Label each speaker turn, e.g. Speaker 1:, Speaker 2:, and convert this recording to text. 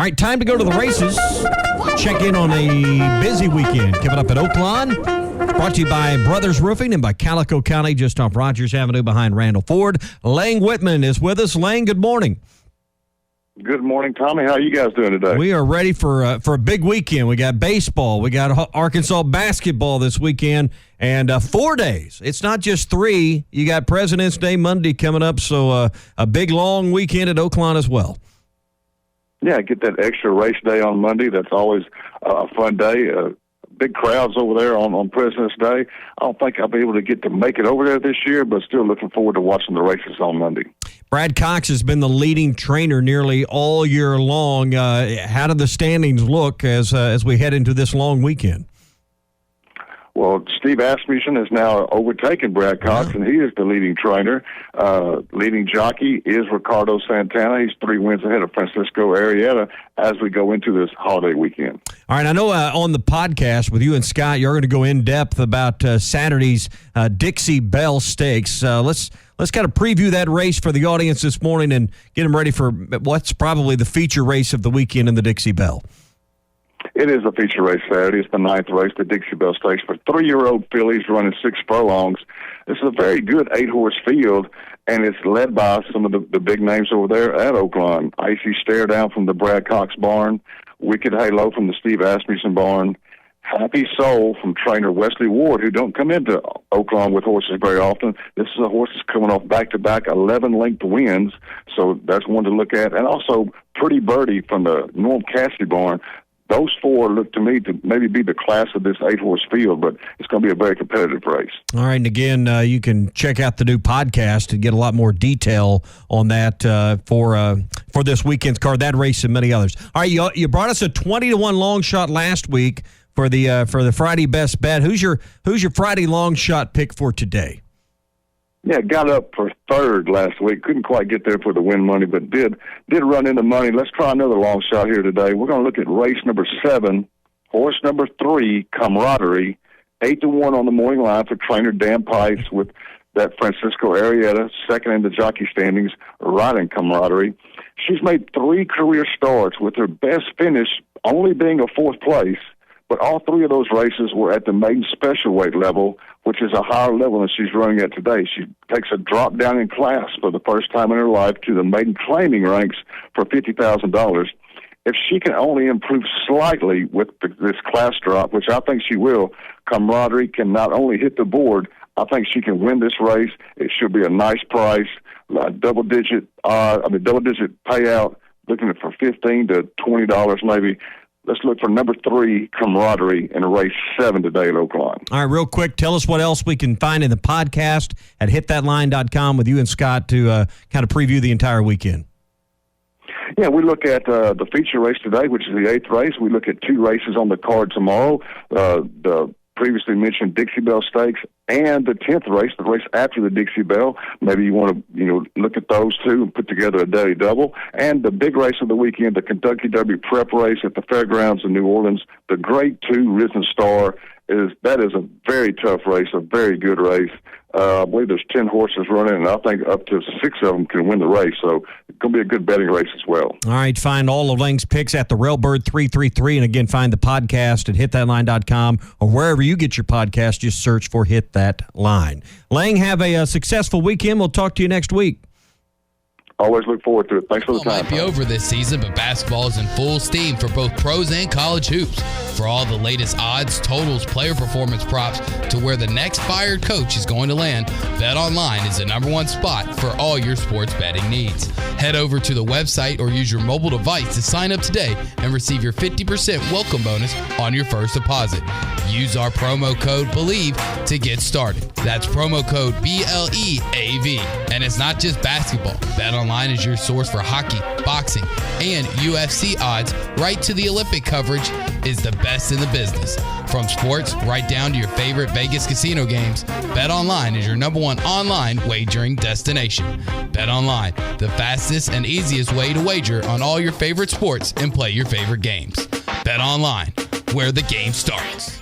Speaker 1: All right, time to go to the races. Check in on a busy weekend coming up at Oaklawn. Brought to you by Brothers Roofing and by Calico County, just off Rogers Avenue behind Randall Ford. Lang Whitman is with us. Lang, good morning.
Speaker 2: Good morning, Tommy. How are you guys doing today?
Speaker 1: We are ready for a big weekend. We got baseball. We got Arkansas basketball this weekend, and 4 days. It's not just 3. You got President's Day Monday coming up, so a big, long weekend at Oaklawn as well.
Speaker 2: Yeah, get that extra race day on Monday. That's always a fun day. Big crowds over there on President's Day. I don't think I'll be able to get to make it over there this year, but still looking forward to watching the races on Monday.
Speaker 1: Brad Cox has been the leading trainer nearly all year long. How do the standings look as we head into this long weekend?
Speaker 2: Well, Steve Asmussen has now overtaken Brad Cox, and he is the leading trainer. Leading jockey is Ricardo Santana. He's 3 wins ahead of Francisco Arrieta as we go into this holiday weekend.
Speaker 1: All right, I know on the podcast with you and Scott, you're going to go in depth about Saturday's Dixie Belle Stakes. Let's kind of preview that race for the audience this morning and get them ready for what's probably the feature race of the weekend in the Dixie Belle.
Speaker 2: It is a feature race Saturday. It's the 9th race, the Dixie Belle Stakes, for 3-year-old fillies running 6 furlongs. This is a very good 8-horse field, and it's led by some of the big names over there at Oaklawn. Icy Stare Down from the Brad Cox barn, Wicked Halo from the Steve Asmussen barn, Happy Soul from trainer Wesley Ward, who don't come into Oaklawn with horses very often. This is a horse that's coming off back-to-back 11-length wins, so that's one to look at. And also Pretty Birdie from the Norm Cassidy barn. Those 4 look to me to maybe be the class of this 8-horse field, but it's going to be a very competitive race. All
Speaker 1: right, and again, you can check out the new podcast to get a lot more detail on that for this weekend's card, that race and many others. All right, you brought us a 20-1 long shot last week for the Friday best bet. Who's your Friday long shot pick for today?
Speaker 2: Yeah, got up for 3rd last week. Couldn't quite get there for the win money, but did run into money. Let's try another long shot here today. We're going to look at race number 7, horse number 3, Camaraderie, 8-1 on the morning line for trainer Dan Pipes with that Francisco Arrieta, second in the jockey standings, riding Camaraderie. She's made 3 career starts with her best finish only being a 4th place. But all 3 of those races were at the maiden special weight level, which is a higher level than she's running at today. She takes a drop down in class for the first time in her life to the maiden claiming ranks for $50,000. If she can only improve slightly with this class drop, which I think she will, Camaraderie can not only hit the board, I think she can win this race. It should be a nice price, double-digit payout, looking for $15 to $20 maybe. Let's look for number 3, Camaraderie, in race 7 today at Oaklawn.
Speaker 1: All right, real quick, tell us what else we can find in the podcast at hitthatline.com with you and Scott to kind of preview the entire weekend.
Speaker 2: Yeah, we look at the feature race today, which is the 8th race. We look at 2 races on the card tomorrow, the previously mentioned Dixie Belle Stakes and the 10th race, the race after the Dixie Belle. Maybe you want to look at those 2 and put together a daily double. And the big race of the weekend, the Kentucky Derby prep race at the Fairgrounds in New Orleans. The Grade 2 Risen Star is a very tough race, a very good race. I believe there's 10 horses running, and I think up to 6 of them can win the race. So it's going to be a good betting race as well.
Speaker 1: All right, find all of Lang's picks at the Railbird 333. And again, find the podcast at hitthatline.com or wherever you get your podcast. Just search for Hit That Line. Lang, have a successful weekend. We'll talk to you next week.
Speaker 2: Always look forward to it. Thanks for the time.
Speaker 3: It might be over this season, but basketball is in full steam for both pros and college hoops. For all the latest odds, totals, player performance props, to where the next fired coach is going to land, BetOnline is the #1 spot for all your sports betting needs. Head over to the website or use your mobile device to sign up today and receive your 50% welcome bonus on your first deposit. Use our promo code BELIEVE to get started. That's promo code BLEAV. And it's not just basketball. BetOnline is your source for hockey, boxing, and UFC odds, right to the Olympic coverage, is the best in the business. From sports right down to your favorite Vegas casino games, BetOnline is your #1 online wagering destination. BetOnline, the fastest and easiest way to wager on all your favorite sports and play your favorite games. BetOnline, where the game starts.